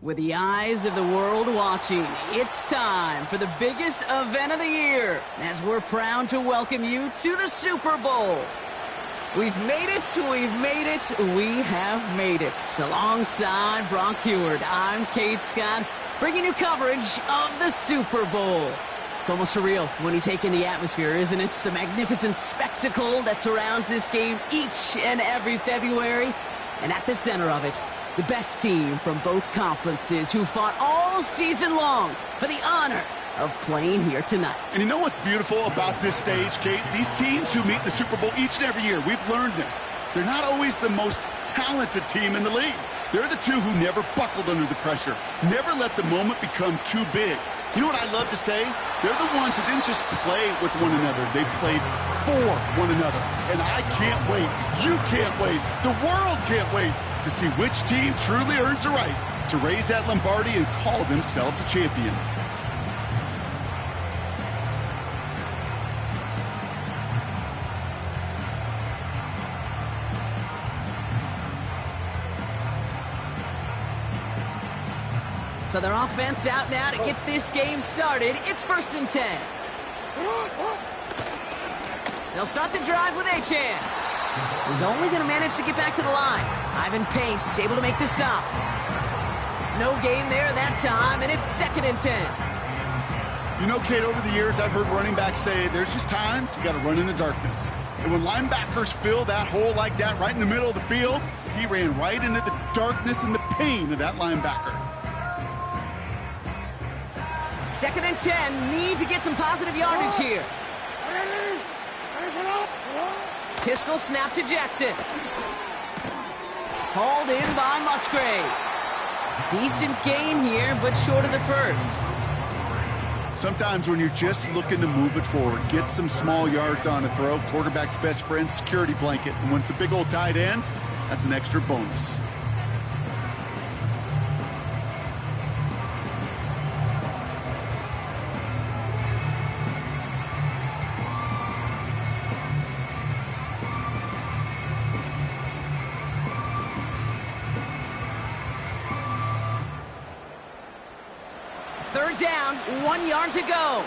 With the eyes of the world watching, it's time for the biggest event of the year as we're proud to welcome you to the Super Bowl. We've made it, we have made it. Alongside Brock Heward, I'm Kate Scott, bringing you coverage of the Super Bowl. It's almost surreal when you take in the atmosphere, isn't it? The magnificent spectacle that surrounds this game each and every February. And at the center of it, the best team from both conferences who fought all season long for the honor of playing here tonight. And you know what's beautiful about this stage, Kate? These teams who meet the Super Bowl each and every year, we've learned this. They're not always the most talented team in the league. They're the two who never buckled under the pressure, never let the moment become too big. You know what I love to say? They're the ones who didn't just play with one another. They played for one another. And I can't wait. You can't wait. The world can't wait to see which team truly earns the right to raise that Lombardi and call themselves a champion. So their offense out now to get this game started. It's 1st and 10. They'll start the drive with Achan. He's only going to manage to get back to the line. Ivan Pace able to make the stop. No gain there that time, and it's 2nd and 10. You know, Kate, over the years, I've heard running backs say there's just times you got to run in the darkness. And when linebackers fill that hole like that right in the middle of the field, he ran right into the darkness and the pain of that linebacker. 2nd and 10, need to get some positive yardage here. Pistol snap to Jackson. Hauled in by Musgrave. Decent gain here, but short of the first. Sometimes when you're just looking to move it forward, get some small yards on a throw, quarterback's best friend, security blanket. And when it's a big old tight end, that's an extra bonus. Third down, 1 yard to go.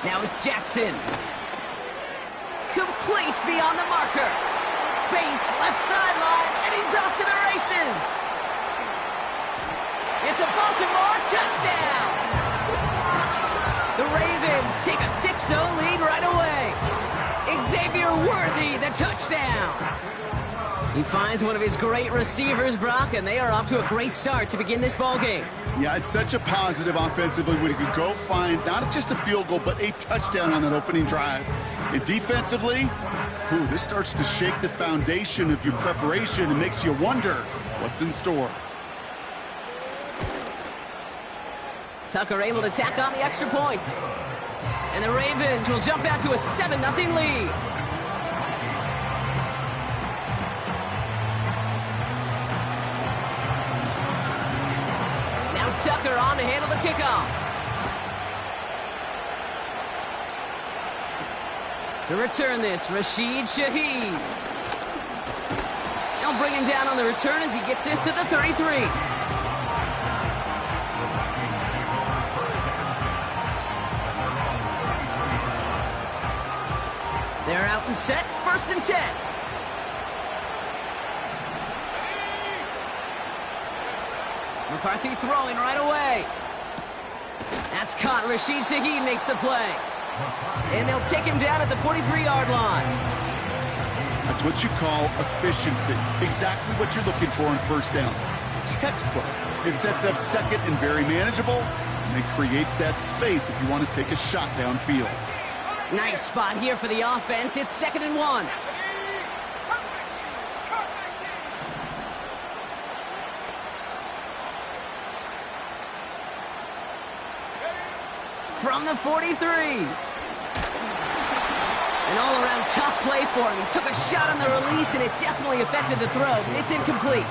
Now it's Jackson. Complete beyond the marker. Space, left sideline, and he's off to the races. It's a Baltimore touchdown. The Ravens take a 6-0 lead right away. Xavier Worthy, the touchdown. He finds one of his great receivers, Brock, and they are off to a great start to begin this ballgame. Yeah, it's such a positive offensively when you can go find not just a field goal, but a touchdown on that opening drive. And defensively, this starts to shake the foundation of your preparation and makes you wonder what's in store. Tucker able to tack on the extra point. And the Ravens will jump out to a 7-0 lead. Tucker on to handle the kickoff. To return this, Rashid Shaheed. They'll bring him down on the return as he gets this to the 33. They're out and set, 1st and 10. McCarthy throwing right away. That's caught. Rashid Shaheed makes the play. And they'll take him down at the 43-yard line. That's what you call efficiency. Exactly what you're looking for in 1st down. Textbook. It sets up 2nd and very manageable, and it creates that space if you want to take a shot downfield. Nice spot here for the offense. It's 2nd and 1. From the 43. An all-around tough play for him. He took a shot on the release, and it definitely affected the throw. It's incomplete.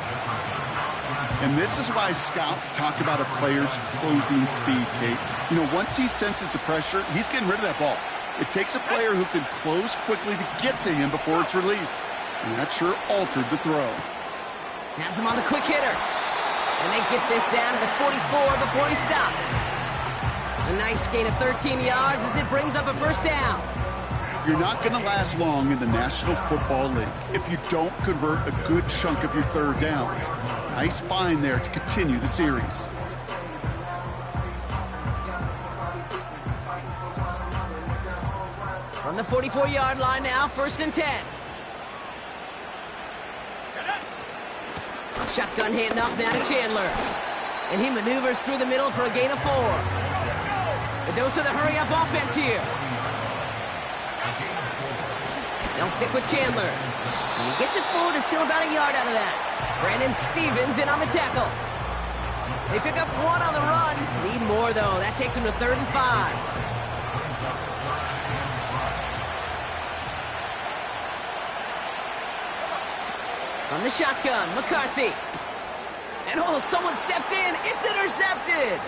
And this is why scouts talk about a player's closing speed, Kate. You know, once he senses the pressure, he's getting rid of that ball. It takes a player who can close quickly to get to him before it's released. And that sure altered the throw. Has him on the quick hitter. And they get this down to the 44 before he stopped. A nice gain of 13 yards as it brings up a first down. You're not going to last long in the National Football League if you don't convert a good chunk of your third downs. Nice find there to continue the series. From the 44-yard line now, 1st and 10. Shotgun handoff now to Chandler. And he maneuvers through the middle for a gain of 4. A dose of the hurry-up offense here. They'll stick with Chandler. And he gets it forward, is still about a yard out of that. Brandon Stevens in on the tackle. They pick up 1 on the run. Need more, though. That takes him to 3rd and 5. From the shotgun, McCarthy. And oh, someone stepped in. It's intercepted.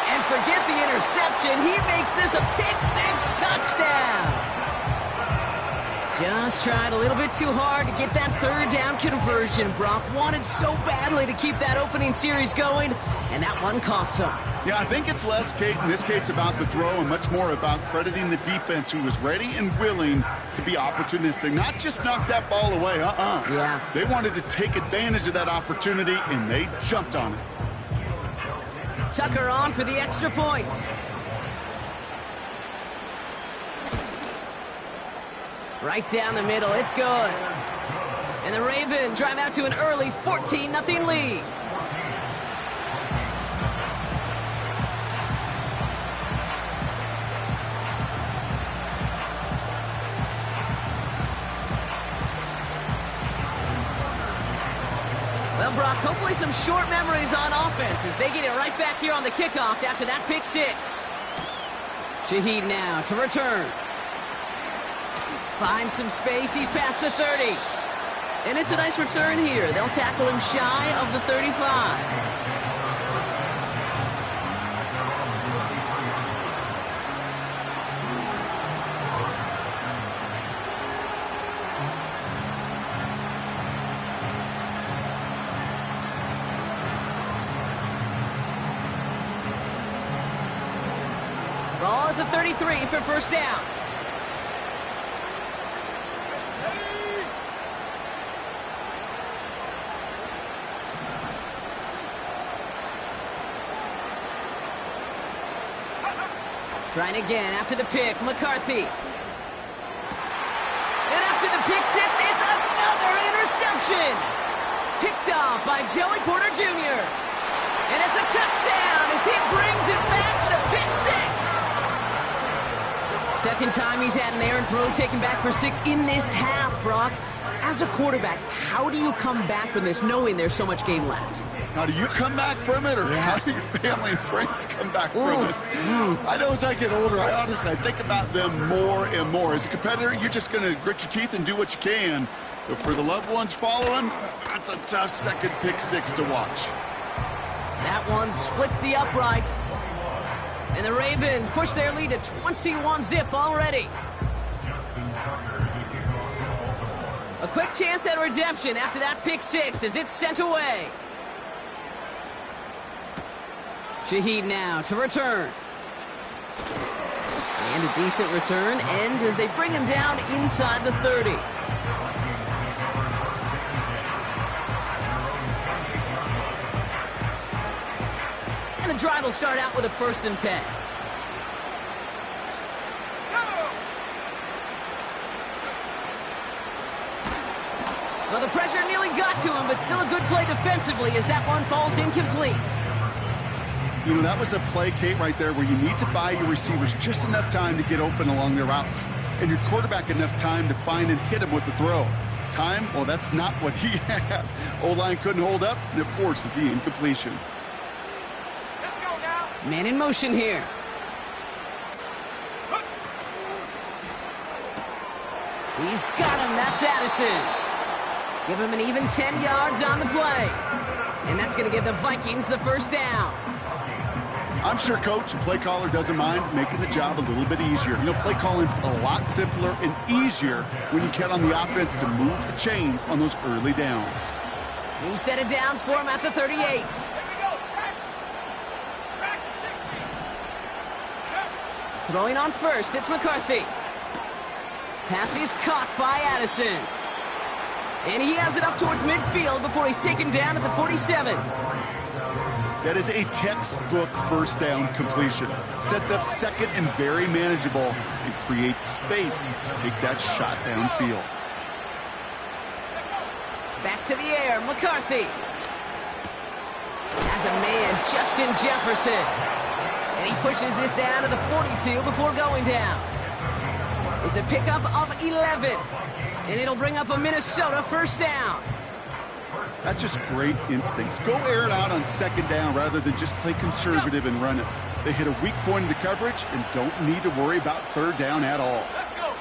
And forget the interception. He makes this a pick-6 touchdown. Just tried a little bit too hard to get that 3rd down conversion. Brock wanted so badly to keep that opening series going, and that one cost him. Yeah, I think it's less, Kate, in this case about the throw and much more about crediting the defense who was ready and willing to be opportunistic. Not just knock that ball away, Yeah. They wanted to take advantage of that opportunity, and they jumped on it. Tucker on for the extra point. Right down the middle, it's good. And the Ravens drive out to an early 14-0 lead. Well, Brock, hopefully some short memories on offense as they get it right back here on the kickoff after that pick-6. Shaheed now to return. Finds some space. He's past the 30. And it's a nice return here. They'll tackle him shy of the 35. Ball at the 33 for first down. Trying again after the pick, McCarthy. And after the pick-6, it's another interception. Picked off by Joey Porter Jr. And it's a touchdown as he brings it back, the pick-6. Second time he's had an errant throw taken back for 6 in this half, Brock. As a quarterback, how do you come back from this knowing there's so much game left? How do you come back from it, or how do your family and friends come back from it? I know as I get older, I think about them more and more. As a competitor, you're just going to grit your teeth and do what you can. But for the loved ones following, that's a tough second pick-6 to watch. That one splits the uprights. And the Ravens push their lead to 21-0 already. A quick chance at redemption after that pick-6 as it's sent away. Shaheed now to return. And a decent return ends as they bring him down inside the 30. And the drive will start out with a 1st and 10. Well, the pressure nearly got to him, but still a good play defensively as that one falls incomplete. You know, that was a play, Kate, right there where you need to buy your receivers just enough time to get open along their routes. And your quarterback enough time to find and hit him with the throw. Time, well, that's not what he had. O-line couldn't hold up, and it forces the incompletion. Let's go now. Man in motion here. He's got him. That's Addison. Give him an even 10 yards on the play. And that's going to give the Vikings the first down. I'm sure coach and play caller doesn't mind making the job a little bit easier. You know, play calling's a lot simpler and easier when you count on the offense to move the chains on those early downs. New set of downs for him at the 38. Throwing on first, it's McCarthy. Pass is caught by Addison. And he has it up towards midfield before he's taken down at the 47. That is a textbook first down completion. Sets up second and very manageable and creates space to take that shot downfield. Back to the air, McCarthy. Has a man, Justin Jefferson. And he pushes this down to the 42 before going down. It's a pickup of 11. And it'll bring up a Minnesota first down. That's just great instincts. Go air it out on second down rather than just play conservative and run it. They hit a weak point in the coverage and don't need to worry about third down at all. Let's go.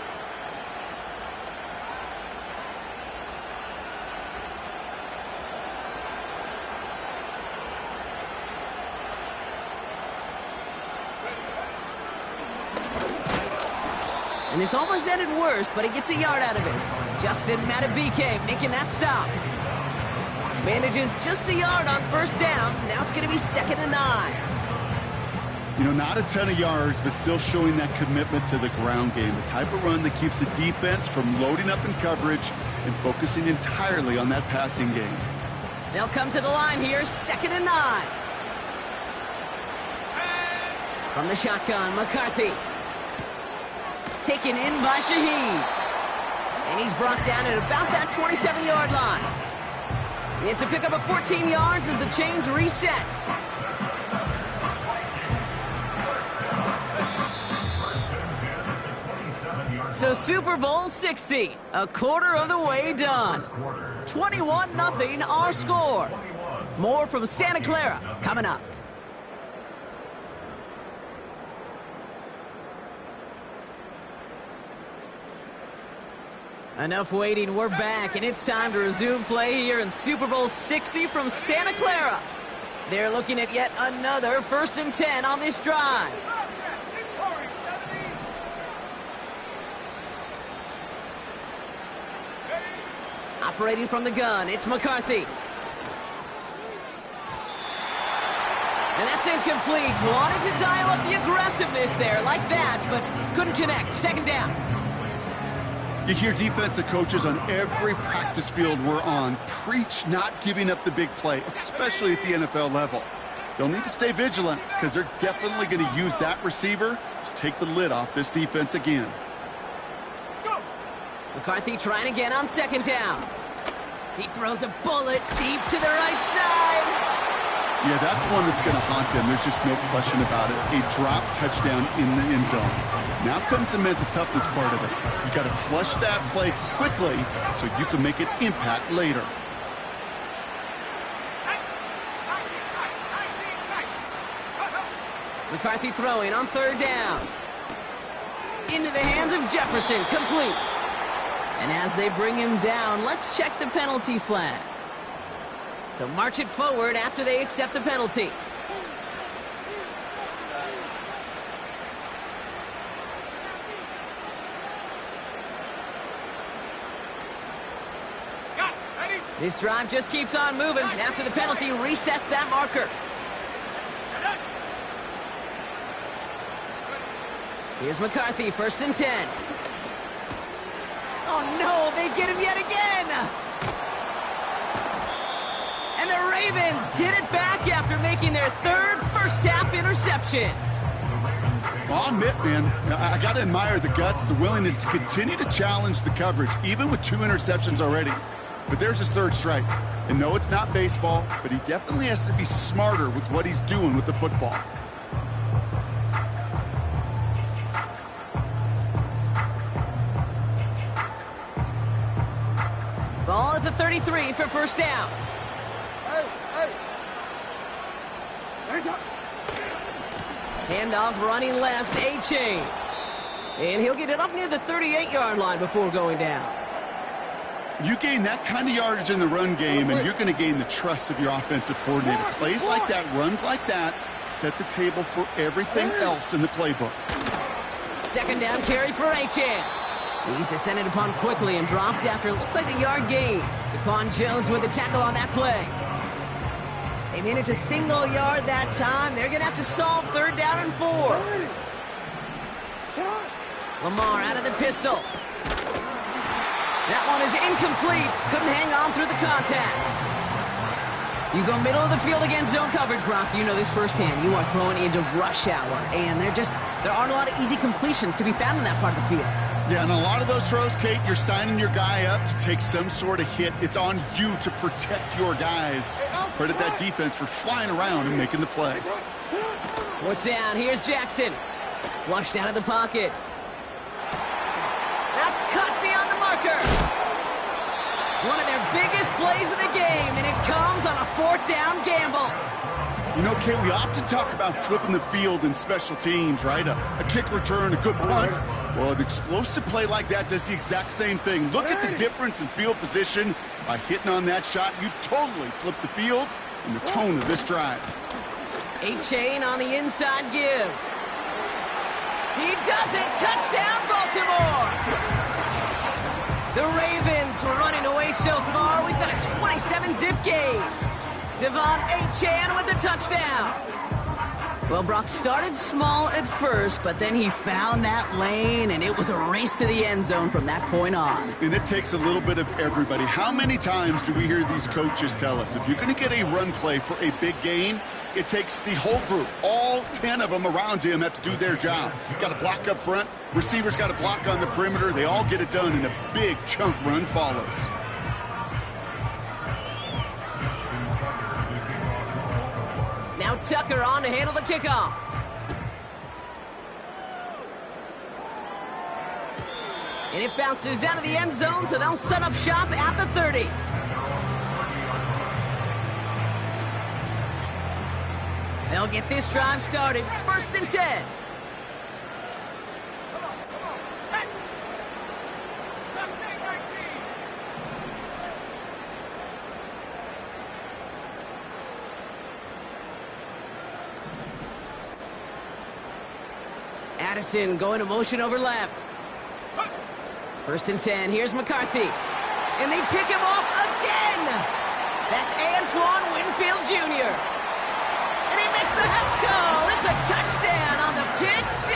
And this almost ended worse, but he gets a yard out of it. Justin Matabike making that stop. Manages just a yard on first down. Now it's going to be 2nd and 9. You know, not a ton of yards, but still showing that commitment to the ground game. The type of run that keeps the defense from loading up in coverage and focusing entirely on that passing game. They'll come to the line here, 2nd and 9. From the shotgun, McCarthy. Taken in by Shaheed. And he's brought down at about that 27-yard line. It's a pickup of 14 yards as the chains reset. So Super Bowl 60, a quarter of the way done. 21-0 our score. More from Santa Clara coming up. Enough waiting, we're back, and it's time to resume play here in Super Bowl 60 from Santa Clara. They're looking at yet another 1st and 10 on this drive. Operating from the gun, it's McCarthy. And that's incomplete. Wanted to dial up the aggressiveness there like that, but couldn't connect. 2nd down. You hear defensive coaches on every practice field we're on preach not giving up the big play, especially at the NFL level. They'll need to stay vigilant because they're definitely going to use that receiver to take the lid off this defense again. McCarthy trying again on 2nd down. He throws a bullet deep to the right side. Yeah, that's one that's going to haunt him. There's just no question about it. A drop touchdown in the end zone. Now comes the mental toughness part of it. You got to flush that play quickly so you can make an impact later. McCarthy throwing on 3rd down. Into the hands of Jefferson, complete. And as they bring him down, let's check the penalty flag. So march it forward after they accept the penalty. This drive just keeps on moving. After the penalty resets that marker. Here's McCarthy, 1st and 10. Oh no, they get him yet again! And the Ravens get it back after making their 3rd first-half interception. Well, I'll admit, man, I got to admire the guts, the willingness to continue to challenge the coverage, even with 2 interceptions already. But there's his 3rd strike. And no, it's not baseball, but he definitely has to be smarter with what he's doing with the football. Ball at the 33 for 1st down. Handoff running left, A-Chain. And he'll get it up near the 38-yard line before going down. You gain that kind of yardage in the run game, and you're going to gain the trust of your offensive coordinator. Plays like that, runs like that, Set the table for everything else in the playbook. Second down carry for H.A. He's descended upon quickly and dropped after looks like a yard gain. Daquan Jones with the tackle on that play. They made it to single yard that time. They're going to have to solve third down and 4. Lamar out of the pistol. That one is incomplete. Couldn't hang on through the contact. You go middle of the field against zone coverage, Brock. You know this firsthand. You are throwing into rush hour, and there aren't a lot of easy completions to be found in that part of the field. Yeah, and a lot of those throws, Kate, you're signing your guy up to take some sort of hit. It's on you to protect your guys. Credit that defense for flying around and making the play. Fourth down. Here's Jackson. Flushed out of the pocket. That's cut beyond the marker. One of their biggest plays of the game, and it comes on a fourth down gamble. You know, Kate, we often talk about flipping the field in special teams, right? A kick return, a good punt. Well, an explosive play like that does the exact same thing. Look at the difference in field position. By hitting on that shot, you've totally flipped the field and the tone of this drive. A-Chain on the inside give. He does it! Touchdown, Baltimore! The Ravens were running away so far. We've got a 27-zip game. Devon A-Chan with the touchdown. Well, Brock started small at first, but then he found that lane, and it was a race to the end zone from that point on. And it takes a little bit of everybody. How many times do we hear these coaches tell us, if you're going to get a run play for a big gain, it takes the whole group. All 10 of them around him have to do their job. Got to block up front. Receivers got to block on the perimeter. They all get it done, and a big chunk run follows. Now Tucker on to handle the kickoff. And it bounces out of the end zone, so they'll set up shop at the 30. They'll get this drive started. 1st and 10. Addison going to motion over left. 1st and 10. Here's McCarthy. And they pick him off again. That's Antoine Winfield Jr. And he makes the house go. It's a touchdown on the pick 6.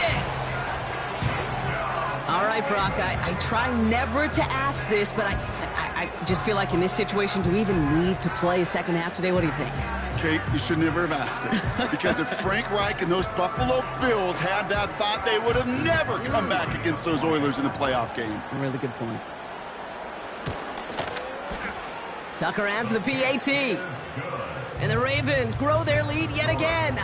All right, Brock, I try never to ask this, but I just feel like in this situation, do we even need to play a second half today? What do you think? Kate, you should never have asked it. Because if Frank Reich and those Buffalo Bills had that thought, they would have never come back against those Oilers in a playoff game. Really good point. Tucker adds the PAT. And the Ravens grow their lead yet again.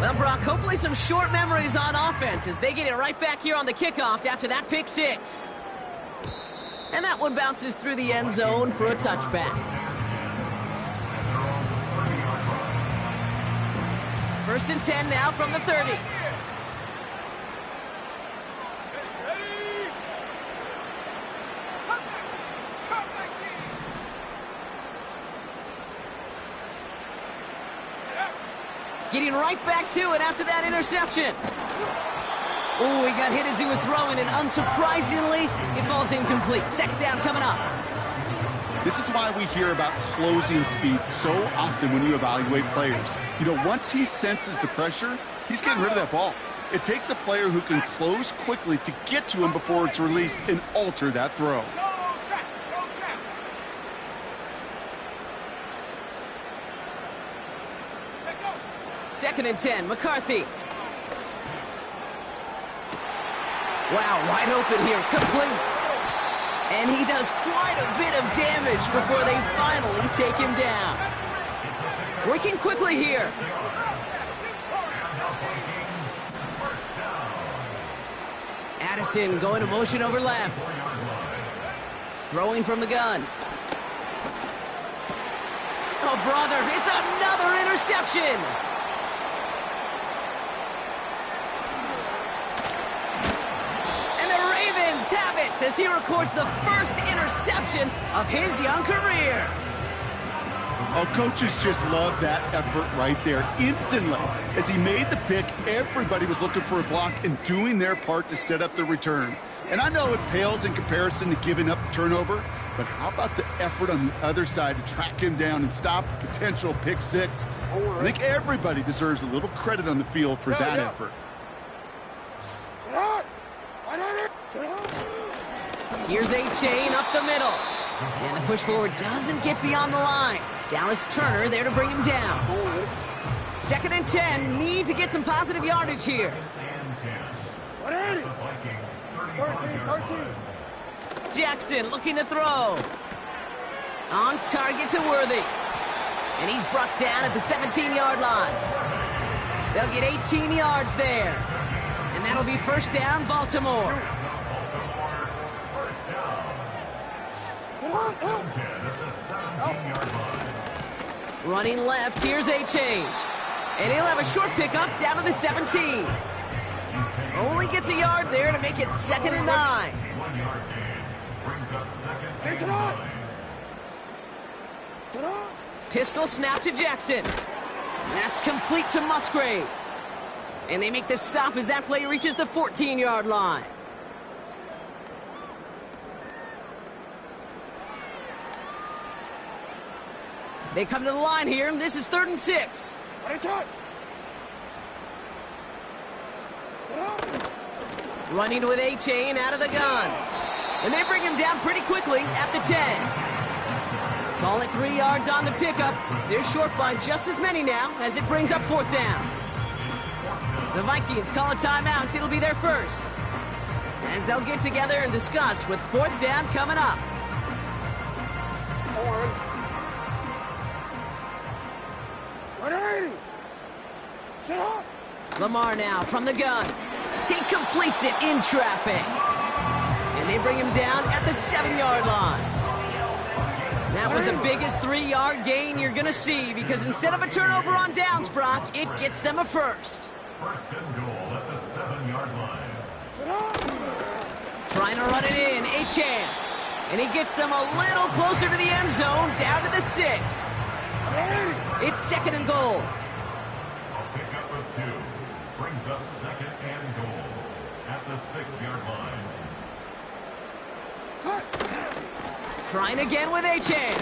Well, Brock, hopefully some short memories on offense as they get it right back here on the kickoff after that pick 6. And that one bounces through the end zone for a touchback. 1st and 10 now from the 30. Getting right back to it after that interception. Oh, he got hit as he was throwing, and unsurprisingly, it falls incomplete. 2nd down coming up. This is why we hear about closing speed so often when you evaluate players. You know, once he senses the pressure, he's getting rid of that ball. It takes a player who can close quickly to get to him before it's released and alter that throw. Second and 10, McCarthy. Wow, wide open here, complete. And he does quite a bit of damage before they finally take him down. Working quickly here. Addison going to motion over left. Throwing from the gun. Oh, brother, it's another interception. And the Ravens have it as he records the first interception of his young career. Oh, coaches just love that effort right there. Instantly, as he made the pick, everybody was looking for a block and doing their part to set up the return. And I know it pales in comparison to giving up the turnover, but how about the effort on the other side to track him down and stop a potential pick six? I think everybody deserves a little credit on the field for that effort. Here's A-Chain up the middle. And the push forward doesn't get beyond the line. Dallas Turner there to bring him down. 2nd and 10, need to get some positive yardage here. 13. Jackson looking to throw. On target to Worthy. And he's brought down at the 17-yard line. They'll get 18 yards there. And that'll be first down, Baltimore. Running left, here's A-Chain. And he'll have a short pickup down to the 17. Only gets a yard there to make it 2nd and 9. Pistol snap to Jackson. That's complete to Musgrave. And they make the stop as that play reaches the 14-yard line. They come to the line here. This is 3rd and 6. Running with A-Chain out of the gun. And they bring him down pretty quickly at the 10. Call it 3 yards on the pickup. They're short by just as many now as it brings up 4th down. The Vikings call a timeout. It'll be their first. As they'll get together and discuss with 4th down coming up. Lamar now from the gun. He completes it in traffic. And they bring him down at the 7-yard line. That was the biggest 3-yard gain you're going to see because instead of a turnover on downs, Brock, it gets them a first. First and goal at the 7-yard line. Trying to run it in, A-Chan. And he gets them a little closer to the end zone, down to the 6. It's 2nd and goal. A pickup of 2 brings up 2nd and goal at the 6-yard line. Trying again with A-Chan.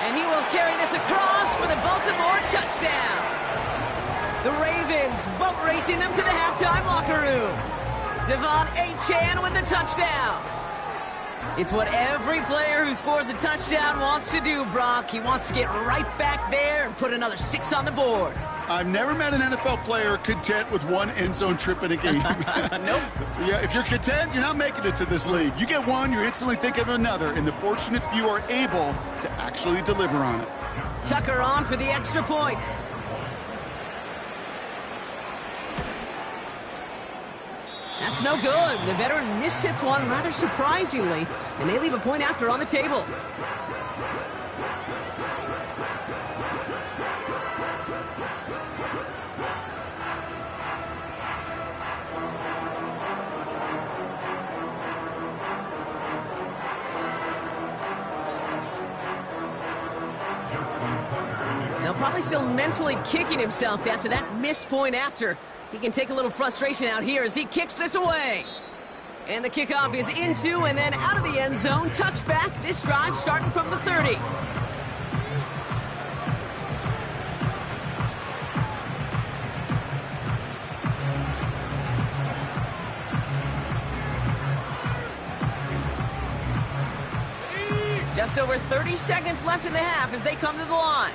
And he will carry this across for the Baltimore touchdown. The Ravens boat racing them to the halftime locker room. Devon A-Chan with the touchdown. It's what every player who scores a touchdown wants to do, Brock. He wants to get right back there and put another 6 on the board. I've never met an NFL player content with one end zone trip in a game. Nope. Yeah, if you're content, you're not making it to this league. You get one, you're instantly thinking of another, and the fortunate few are able to actually deliver on it. Tucker on for the extra point. That's no good. The veteran mishits one rather surprisingly, and they leave a point after on the table. Now probably still mentally kicking himself after that missed point after. He can take a little frustration out here as he kicks this away. And the kickoff is into and then out of the end zone. Touchback. This drive starting from the 30. Just over 30 seconds left in the half as they come to the line.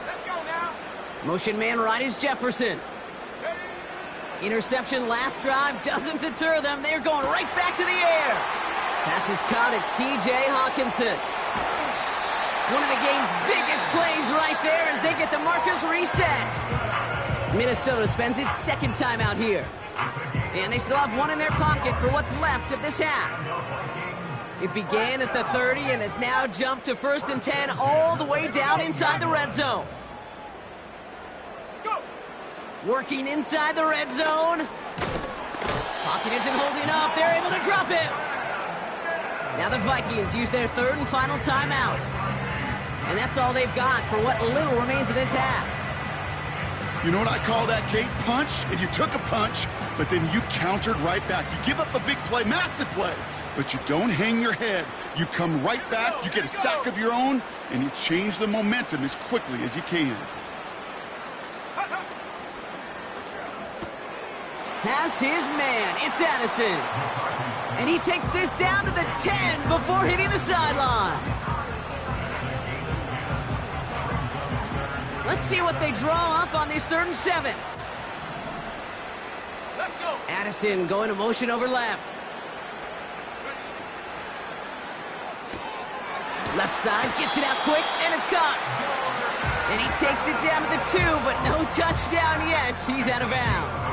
Let's go now. Motion man right is Jefferson. Interception last drive doesn't deter them. They're going right back to the air. Pass is caught. It's T.J. Hawkinson. One of the game's biggest plays right there as they get the markers reset. Minnesota spends its 2nd timeout here. And they still have one in their pocket for what's left of this half. It began at the 30 and has now jumped to 1st and 10 all the way down inside the red zone. Working inside the red zone. Pocket isn't holding up. They're able to drop it. Now the Vikings use their 3rd and final timeout. And that's all they've got for what little remains of this half. You know what I call that, Kate? Punch, and you took a punch, but then you countered right back. You give up a big play, massive play, but you don't hang your head. You come right back, you get a sack of your own, and you change the momentum as quickly as you can. Has his man. It's Addison. And he takes this down to the 10 before hitting the sideline. Let's see what they draw up on this 3rd and 7. Let's go. Addison going to motion over left. Left side, gets it out quick, and it's caught. And he takes it down to the 2, but no touchdown yet. He's out of bounds.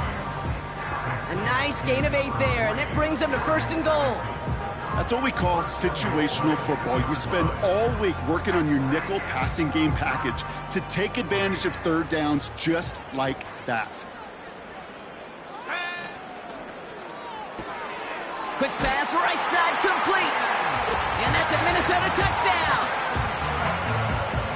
A nice gain of 8 there, and it brings them to 1st and goal. That's what we call situational football. You spend all week working on your nickel passing game package to take advantage of 3rd downs just like that. Quick pass, right side, complete. And that's a Minnesota touchdown.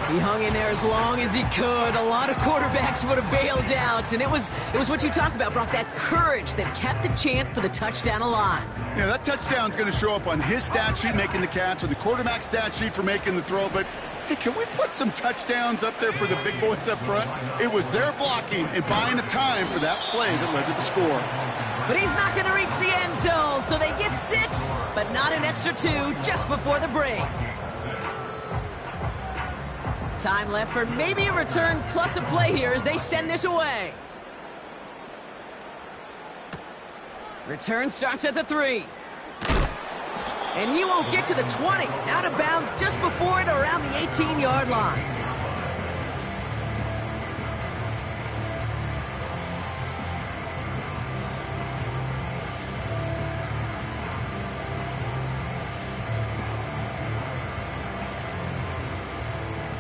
He hung in there as long as he could. A lot of quarterbacks would have bailed out. And it was what you talk about, Brock, that courage that kept the chant for the touchdown alive. Yeah, that touchdown's going to show up on his stat sheet making the catch or the quarterback stat sheet for making the throw. But, hey, can we put some touchdowns up there for the big boys up front? It was their blocking and buying of time for that play that led to the score. But he's not going to reach the end zone, so they get 6, but not an extra 2 just before the break. Time left for maybe a return plus a play here as they send this away. Return starts at the 3. And he won't get to the 20. Out of bounds just before it around the 18-yard line.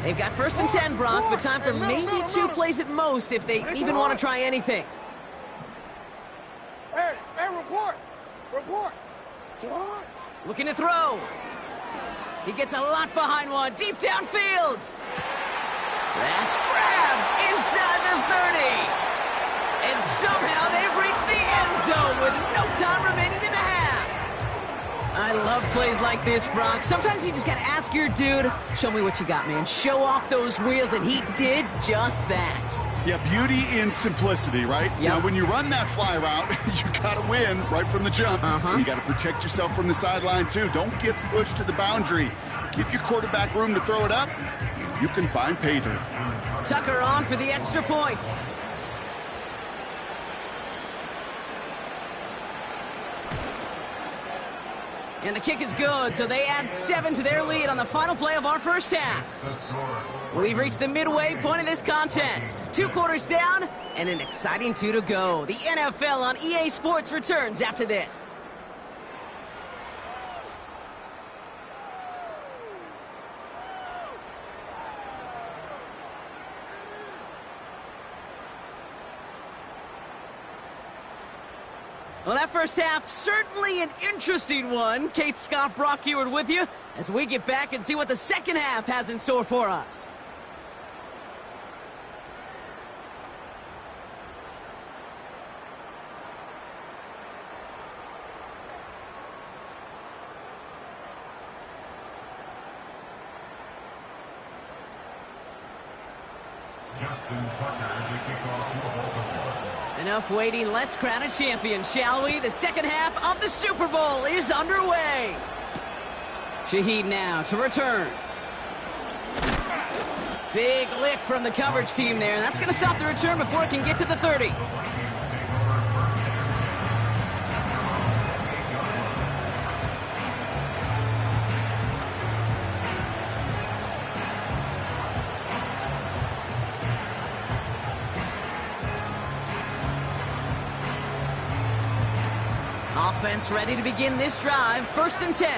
They've got 1st and 10, Brock, but time for maybe 2 plays at most if they even want to try anything. Hey, report! Looking to throw. He gets a lot behind one, deep downfield. That's grabbed inside the 30. And somehow they've reached the end zone with no time remaining in the half. I love plays like this, Brock. Sometimes you just got to ask your dude, show me what you got, man. Show off those wheels, and he did just that. Yeah, beauty in simplicity, right? Yep. Now, when you run that fly route, you got to win right from the jump. And you got to protect yourself from the sideline, too. Don't get pushed to the boundary. Give your quarterback room to throw it up. You can find pay dirt. Tucker on for the extra point. And the kick is good, so they add 7 to their lead on the final play of our first half. We've reached the midway point of this contest. 2 quarters down, and an exciting 2 to go. The NFL on EA Sports returns after this. Well, that first half, certainly an interesting one. Kate, Scott, Brock Eward with you as we get back and see what the second half has in store for us. Enough waiting, let's crown a champion, shall we? The second half of the Super Bowl is underway. Shaheed now to return. Big lick from the coverage team there. That's going to stop the return before it can get to the 30. Offense ready to begin this drive. 1st and 10.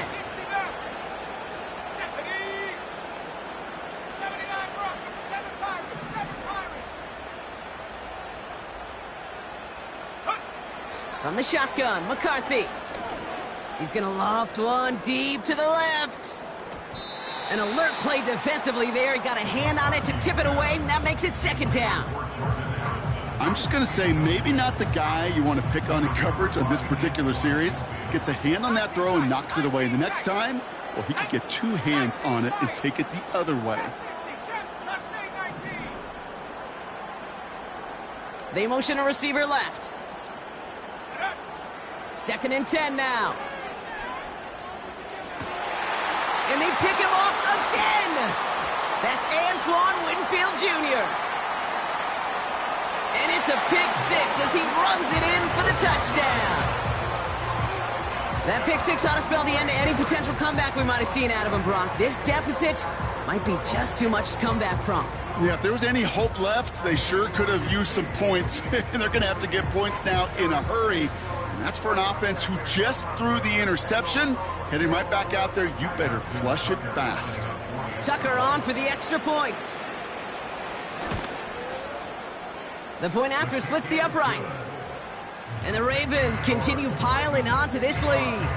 From the shotgun, McCarthy. He's going to loft one deep to the left. An alert play defensively there. He got a hand on it to tip it away, and that makes it second down. I'm just going to say maybe not the guy you want to pick on in coverage on this particular series. Gets a hand on that throw and knocks it away. The next time, well, he could get two hands on it and take it the other way. They motion a receiver left. 2nd and 10 now. And they pick him off again. That's Antoine Winfield Jr. And it's a pick six as he runs it in for the touchdown. That pick six ought to spell the end to any potential comeback we might have seen out of him, Brock. This deficit might be just too much to come back from. Yeah, if there was any hope left, they sure could have used some points. And they're going to have to get points now in a hurry. And that's for an offense who just threw the interception. Heading right back out there, you better flush it fast. Tucker on for the extra point. The point after splits the uprights. And the Ravens continue piling onto this lead.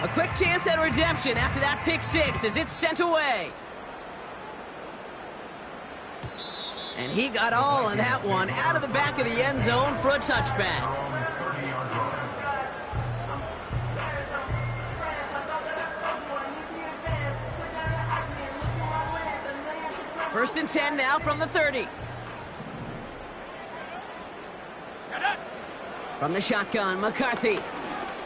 A quick chance at redemption after that pick six as it's sent away. And he got all of that one out of the back of the end zone for a touchback. First and 10 now from the 30. From the shotgun, McCarthy.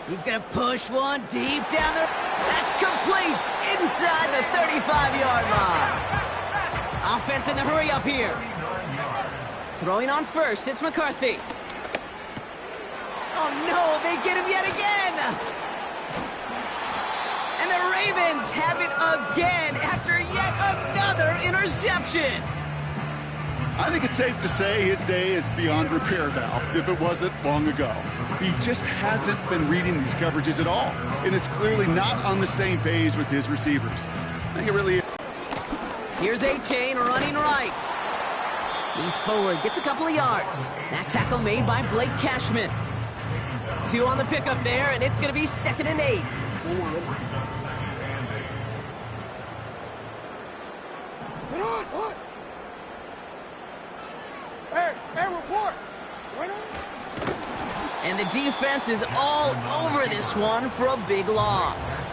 He's going to push one deep down there. That's complete inside the 35-yard line. Offense in the hurry up here. Throwing on first, it's McCarthy. Oh no, they get him yet again. And the Ravens have it again after yet another interception. I think it's safe to say his day is beyond repair now, if it wasn't long ago. He just hasn't been reading these coverages at all, and it's clearly not on the same page with his receivers. I think it really is. Here's A-Chain running right. He's forward, gets a couple of yards. That tackle made by Blake Cashman. 2 on the pickup there, and it's going to be 2nd and 8. And the defense is all over this one for a big loss.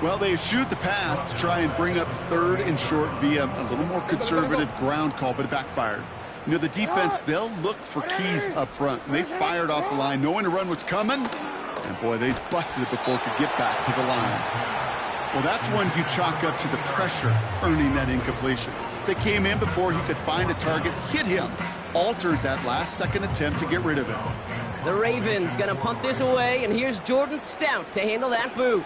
Well, they eschewed the pass to try and bring up 3rd and short via a little more conservative ground call, but it backfired. You know, the defense, they'll look for keys up front, and they fired off the line knowing the run was coming, and boy, they busted it before it could get back to the line. Well, that's when you chalk up to the pressure earning that incompletion. They came in before he could find a target, hit him, altered that last-second attempt to get rid of it. The Ravens gonna punt this away, and here's Jordan Stout to handle that boot.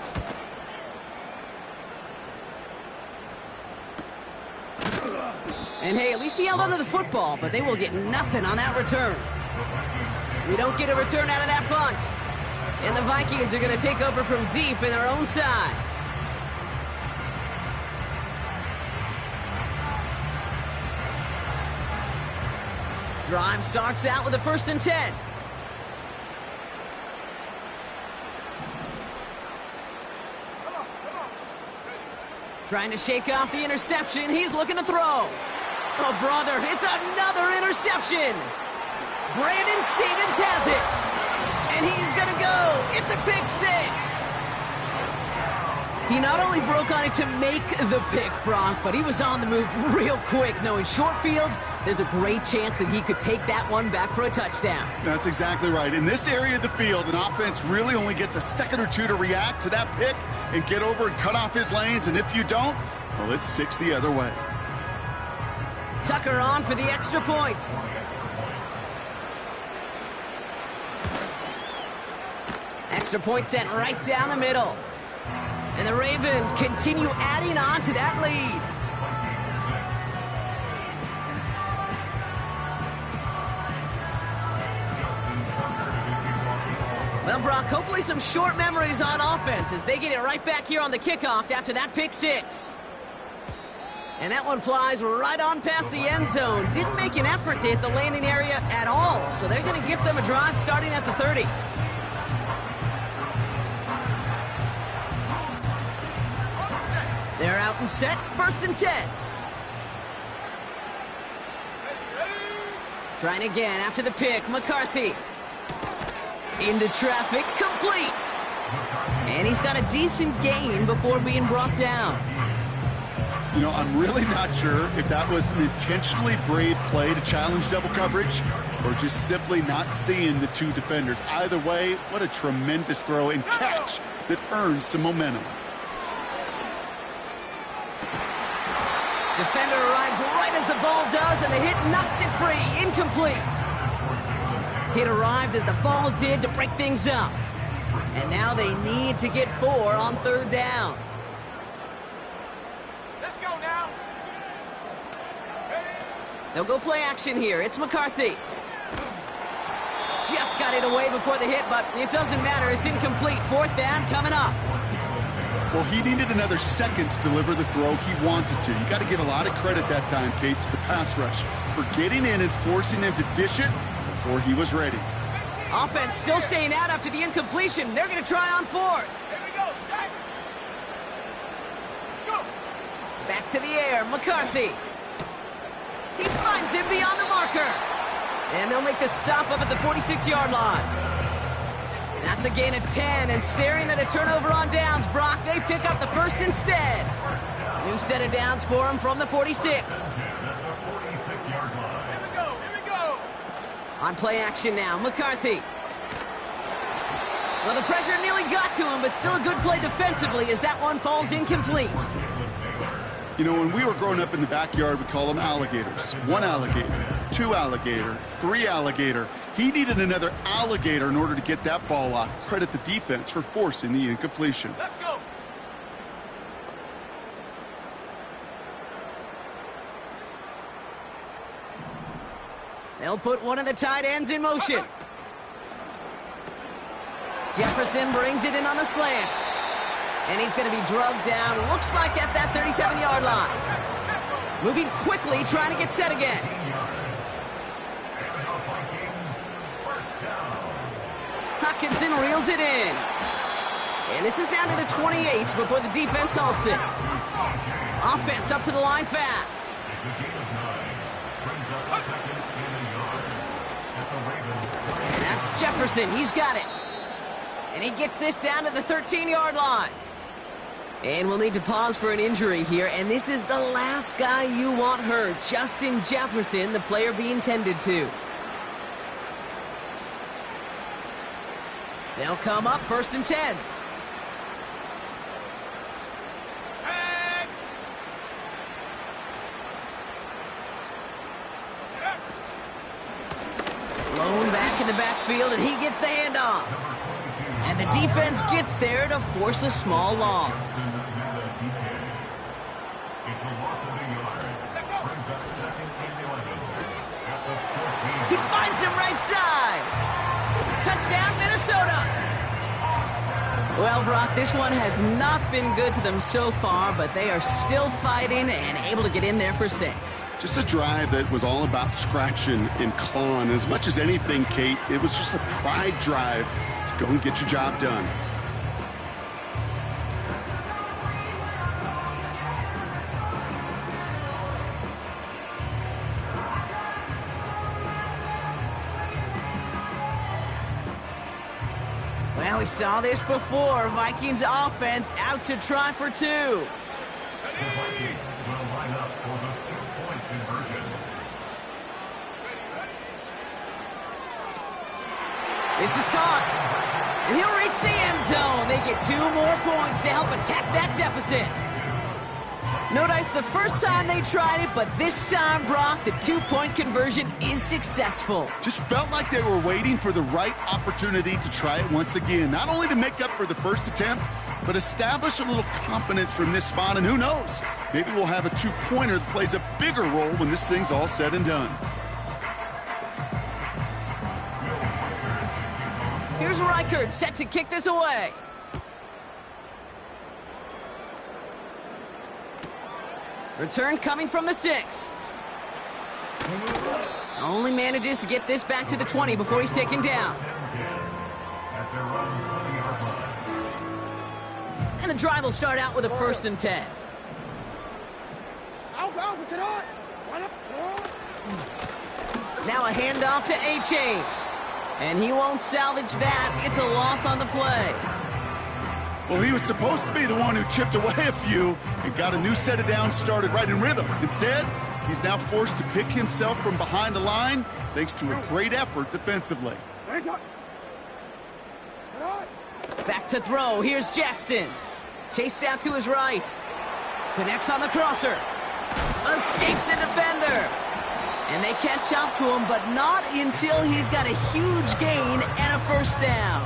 And hey, at least he held onto the football, but they will get nothing on that return. We don't get a return out of that punt. And the Vikings are gonna take over from deep in their own side. Drive starts out with a 1st and 10. Trying to shake off the interception. He's looking to throw. Oh, brother, it's another interception. Brandon Stevens has it. And he's going to go. It's a pick six. He not only broke on it to make the pick, Brock, but he was on the move real quick, knowing short field, there's a great chance that he could take that one back for a touchdown. That's exactly right. In this area of the field, an offense really only gets a second or two to react to that pick and get over and cut off his lanes, and if you don't, well, it's 6 the other way. Tucker on for the extra point. Extra point sent right down the middle. And the Ravens continue adding on to that lead. Well, Brock, hopefully some short memories on offense as they get it right back here on the kickoff after that pick six. And that one flies right on past the end zone. Didn't make an effort to hit the landing area at all, so they're going to give them a drive starting at the 30. They're out and set, 1st and 10. Trying again after the pick, McCarthy. Into traffic, complete. And he's got a decent gain before being brought down. You know, I'm really not sure if that was an intentionally brave play to challenge double coverage or just simply not seeing the two defenders. Either way, what a tremendous throw and catch that earns some momentum. Defender arrives right as the ball does, and the hit knocks it free. Incomplete. Hit arrived as the ball did to break things up. And now they need to get 4 on 3rd down. Let's go now. They'll go play action here. It's McCarthy. Just got it away before the hit, but it doesn't matter. It's incomplete. 4th down coming up. Well, he needed another second to deliver the throw he wanted to. You got to give a lot of credit that time, Kate, to the pass rush for getting in and forcing him to dish it before he was ready. Offense still staying out after the incompletion. They're going to try on 4th. Here we go, Zach. Go. Back to the air, McCarthy. He finds him beyond the marker. And they'll make the stop up at the 46-yard line. That's a gain of 10, and staring at a turnover on downs, Brock, they pick up the 1st instead. New set of downs for him from the 46. On play action now, McCarthy. Well, the pressure nearly got to him, but still a good play defensively as that one falls incomplete. You know, when we were growing up in the backyard, we call them alligators. 1 alligator, 2 alligator, 3 alligator. He needed another alligator in order to get that ball off. Credit the defense for forcing the incompletion. Let's go. They'll put one of the tight ends in motion. Jefferson brings it in on the slant. And he's going to be drugged down, looks like at that 37-yard line. Moving quickly, trying to get set again. Hockenson reels it in. And this is down to the 28 before the defense halts it. Offense up to the line fast. And that's Jefferson. He's got it. And he gets this down to the 13-yard line. And we'll need to pause for an injury here. And this is the last guy you want hurt. Justin Jefferson, the player being tended to. They'll come up 1st and 10. Blown back in the backfield, and he gets the handoff. And the defense gets there to force a small loss. He finds him right side. Touchdown, Minnesota. Well, Brock, this one has not been good to them so far, but they are still fighting and able to get in there for 6. Just a drive that was all about scratching and clawing. As much as anything, Kate, it was just a pride drive to go and get your job done. Well, we saw this before. Vikings offense out to try for 2. The Vikings will line up for the 2-point conversion. This is caught. And he'll reach the end zone. They get 2 more points to help attack that deficit. No dice the first time they tried it, but this time, Brock, the 2-point conversion is successful. Just felt like they were waiting for the right opportunity to try it once again. Not only to make up for the first attempt, but establish a little confidence from this spot. And who knows, maybe we'll have a 2-pointer that plays a bigger role when this thing's all said and done. Here's Reichard set to kick this away. Return coming from the 6. Only manages to get this back to the 20 before he's taken down. And the drive will start out with a 1st and 10. Now a handoff to A-Chain. And he won't salvage that. It's a loss on the play. Well, he was supposed to be the one who chipped away a few and got a new set of downs started right in rhythm. Instead, he's now forced to pick himself from behind the line thanks to a great effort defensively. Back to throw. Here's Jackson. Chased out to his right. Connects on the crosser. Escapes a defender. And they catch up to him, but not until he's got a huge gain and a 1st down.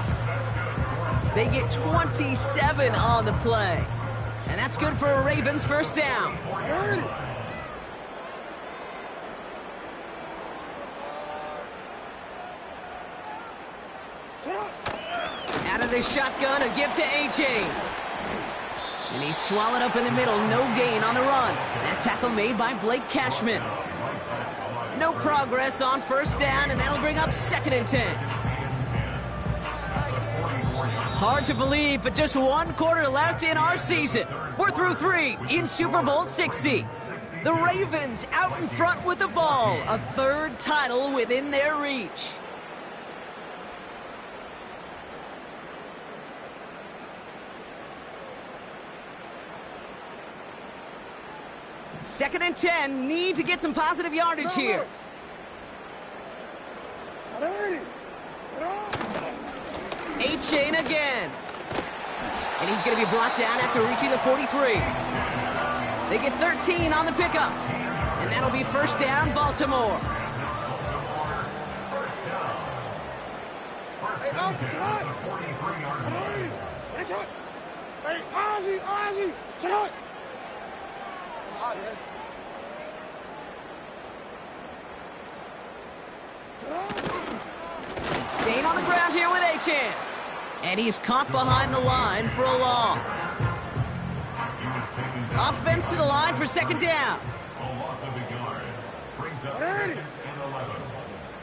They get 27 on the play. And that's good for a Ravens 1st down. Out of the shotgun, a give to A-Chain. And he's swallowed up in the middle, no gain on the run. That tackle made by Blake Cashman. No progress on 1st down, and that'll bring up 2nd and 10. Hard to believe, but just 1 quarter left in our season. We're through 3 in Super Bowl 60. The Ravens out in front with the ball, a 3rd title within their reach. Second and 10, need to get some positive yardage here. A-Chain again. And he's going to be brought down after reaching the 43. They get 13 on the pickup. And that'll be 1st down, Baltimore. Staying on the ground here with A-Chain. And he's caught behind the line for a loss. Offense to the line for 2nd down. A loss of a yard. Brings up 2nd and 11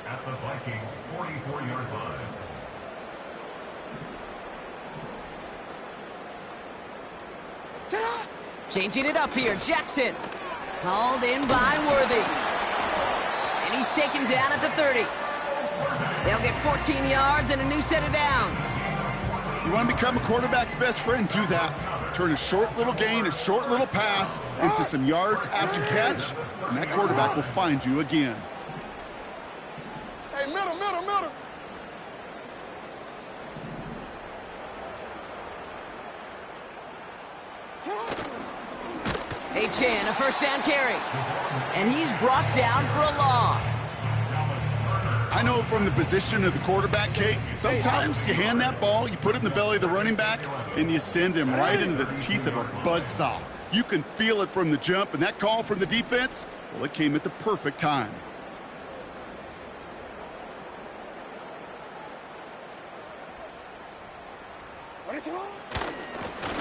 at the Vikings' 44-yard line. Changing it up here, Jackson. Hauled in by Worthy. And he's taken down at the 30. They'll get 14 yards and a new set of downs. You want to become a quarterback's best friend? Do that. Turn a short little gain, a short little pass into some yards after catch, and that quarterback will find you again. Hey, middle. A-Chain, a 1st down carry. And he's brought down for a loss. I know from the position of the quarterback, Kate, sometimes you hand that ball, you put it in the belly of the running back, and you send him right into the teeth of a buzzsaw. You can feel it from the jump, and that call from the defense, well, it came at the perfect time.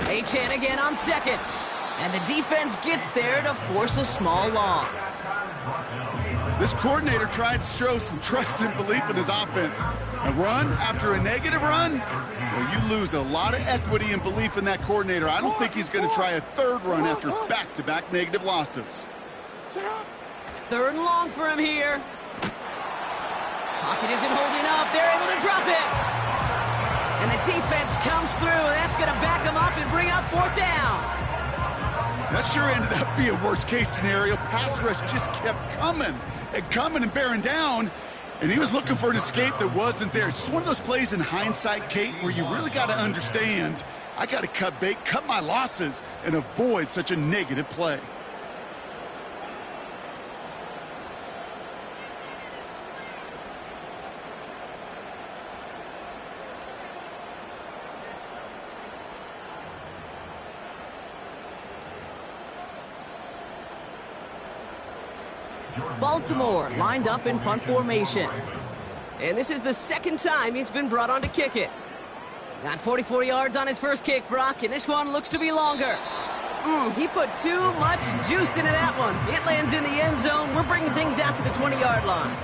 A-Chain again on 2nd. And the defense gets there to force a small loss. This coordinator tried to show some trust and belief in his offense. A run after a negative run, well, you lose a lot of equity and belief in that coordinator. I don't think he's going to try a 3rd run after back-to-back negative losses. 3rd and long for him here. Pocket isn't holding up. They're able to drop it. And the defense comes through. That's going to back him up and bring up 4th down. That sure ended up being a worst-case scenario. Pass rush just kept coming and bearing down, and he was looking for an escape that wasn't there. It's just one of those plays in hindsight, Kate, where you really got to understand, I got to cut bait, cut my losses, and avoid such a negative play. Baltimore lined up in punt formation. And this is the 2nd time he's been brought on to kick it. Got 44 yards on his first kick, Brock, and this one looks to be longer. He put too much juice into that one. It lands in the end zone. We're bringing things out to the 20-yard line.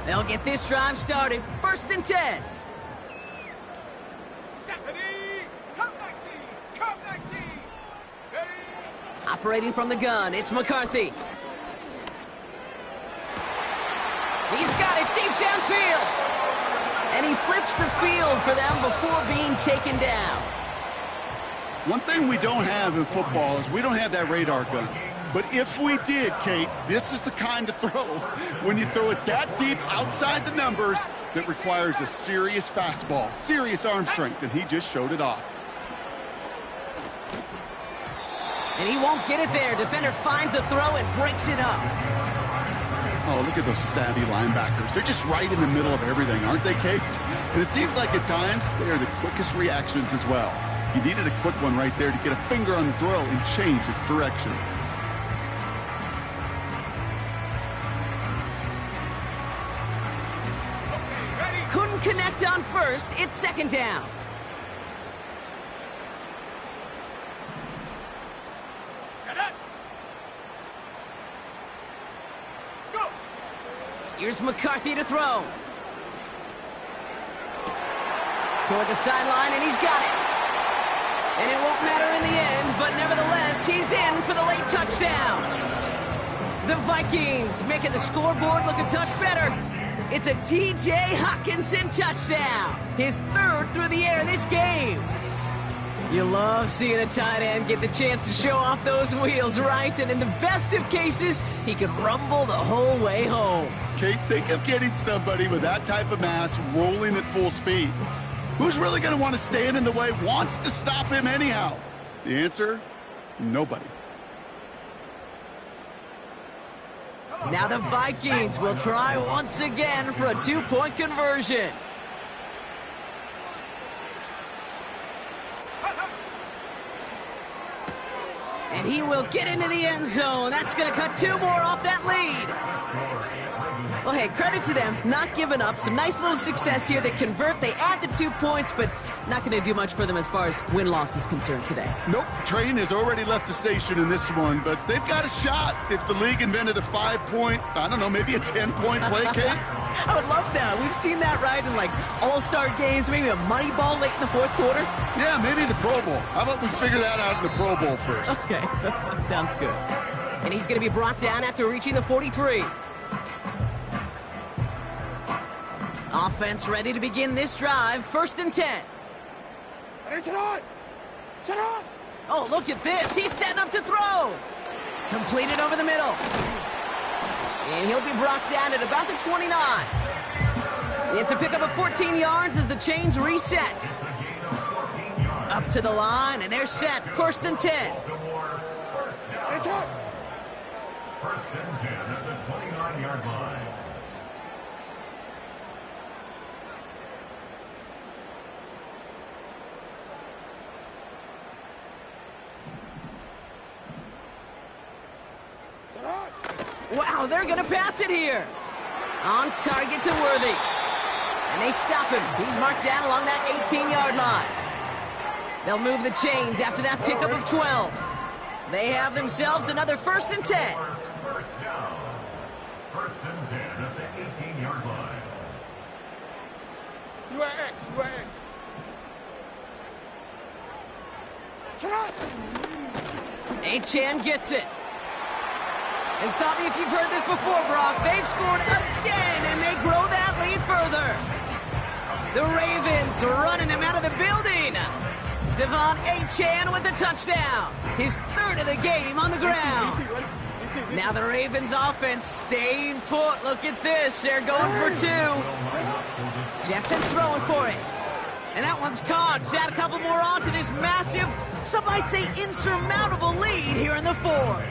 They'll get this drive started. 1st and 10. Operating from the gun, it's McCarthy. He's got it deep downfield. And he flips the field for them before being taken down. One thing we don't have in football is we don't have that radar gun. But if we did, Kate, this is the kind of throw, when you throw it that deep outside the numbers, that requires a serious fastball, serious arm strength, and he just showed it off. And he won't get it there. Defender finds a throw and breaks it up. Oh, look at those savvy linebackers. They're just right in the middle of everything, aren't they, Kate? And it seems like at times they are the quickest reactions as well. You needed a quick one right there to get a finger on the throw and change its direction. Couldn't connect on first. It's 2nd down. Here's McCarthy to throw. Toward the sideline, and he's got it. And it won't matter in the end, but nevertheless, he's in for the late touchdown. The Vikings making the scoreboard look a touch better. It's a T.J. Hockenson touchdown. His 3rd through the air this game. You love seeing a tight end get the chance to show off those wheels, right? And in the best of cases, he could rumble the whole way home. Kate, think of getting somebody with that type of mass rolling at full speed. Who's really going to want to stand in the way, wants to stop him anyhow? The answer, nobody. Now the Vikings will try once again for a 2-point conversion. And he will get into the end zone. That's going to cut 2 more off that lead. Well, hey, credit to them, not giving up. Some nice little success here. They convert, they add the 2 points, but not going to do much for them as far as win-loss is concerned today. Nope, train has already left the station in this one, but they've got a shot. If the league invented a 5-point, I don't know, maybe a 10-point play, Kate? I would love that. We've seen that, right, in like all-star games, maybe a money ball late in the 4th quarter. Yeah, maybe the Pro Bowl. How about we figure that out in the Pro Bowl first? Okay, sounds good. And he's going to be brought down after reaching the 43. Offense ready to begin this drive. 1st and 10. Oh, look at this. He's setting up to throw. Completed over the middle. And he'll be brought down at about the 29. It's a pickup of 14 yards as the chains reset. Up to the line, and they're set. 1st and 10. First and 10 at the 29-yard line. Wow, they're going to pass it here. On target to Worthy. And they stop him. He's marked down along that 18-yard line. They'll move the chains after that pickup of 12. They have themselves another 1st and 10. First down. 1st and 10 at the 18-yard line. Achane gets it. And stop me if you've heard this before, Brock. They've scored again, and they grow that lead further. The Ravens running them out of the building. Devon Achane with the touchdown. His 3rd of the game on the ground. Now the Ravens offense staying put. Look at this. They're going for 2. Jackson's throwing for it. And that one's caught. Add a couple more on to this massive, some might say insurmountable lead here in the 4th.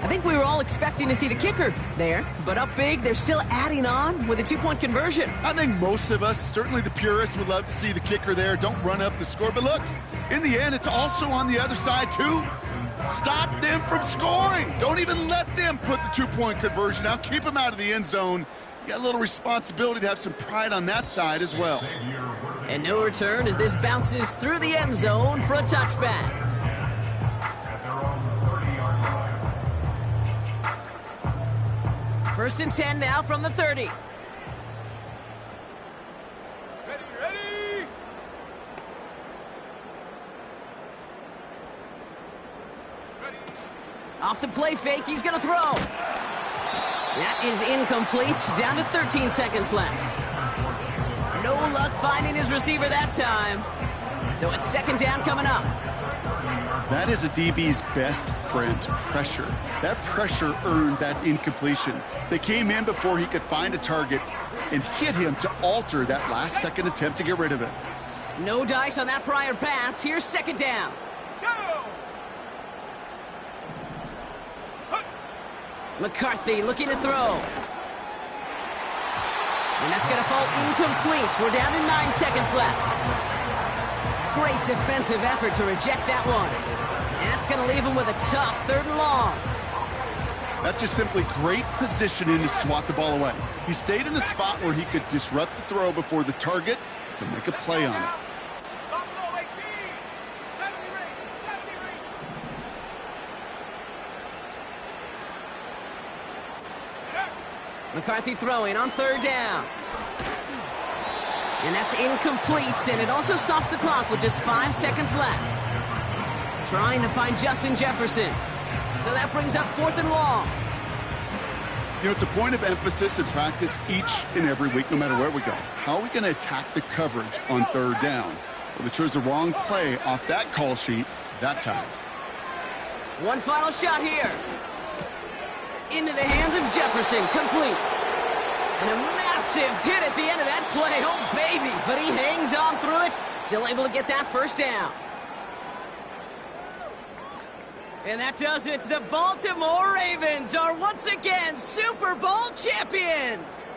I think we were all expecting to see the kicker there, but up big, they're still adding on with a 2-point conversion. I think most of us, certainly the purists, would love to see the kicker there. Don't run up the score. But look, in the end, it's also on the other side, too. Stop them from scoring. Don't even let them put the 2-point conversion out. Keep them out of the end zone. You got a little responsibility to have some pride on that side as well. And no return as this bounces through the end zone for a touchback. First and 10 now from the 30. Ready. Off the play fake, he's going to throw. That is incomplete. Down to 13 seconds left. No luck finding his receiver that time. So it's second down coming up. That is a DB's best friend, pressure. That pressure earned that incompletion. They came in before he could find a target and hit him to alter that last-second attempt to get rid of it. No dice on that prior pass. Here's second down. McCarthy looking to throw. And that's going to fall incomplete. We're down to 9 seconds left. Great defensive effort to reject that one. And that's going to leave him with a tough 3rd and long. That's just simply great positioning to swat the ball away. He stayed in a spot where he could disrupt the throw before the target could make a play on it. McCarthy throwing on 3rd down. And that's incomplete, and it also stops the clock with just 5 seconds left. Trying to find Justin Jefferson. So that brings up 4th and long. You know, it's a point of emphasis in practice each and every week, no matter where we go. How are we going to attack the coverage on 3rd down? Well, they chose the wrong play off that call sheet that time. One final shot here. Into the hands of Jefferson, complete. And a massive hit at the end of that play. Oh, baby. But he hangs on through it. Still able to get that first down. And that does it. The Baltimore Ravens are once again Super Bowl champions.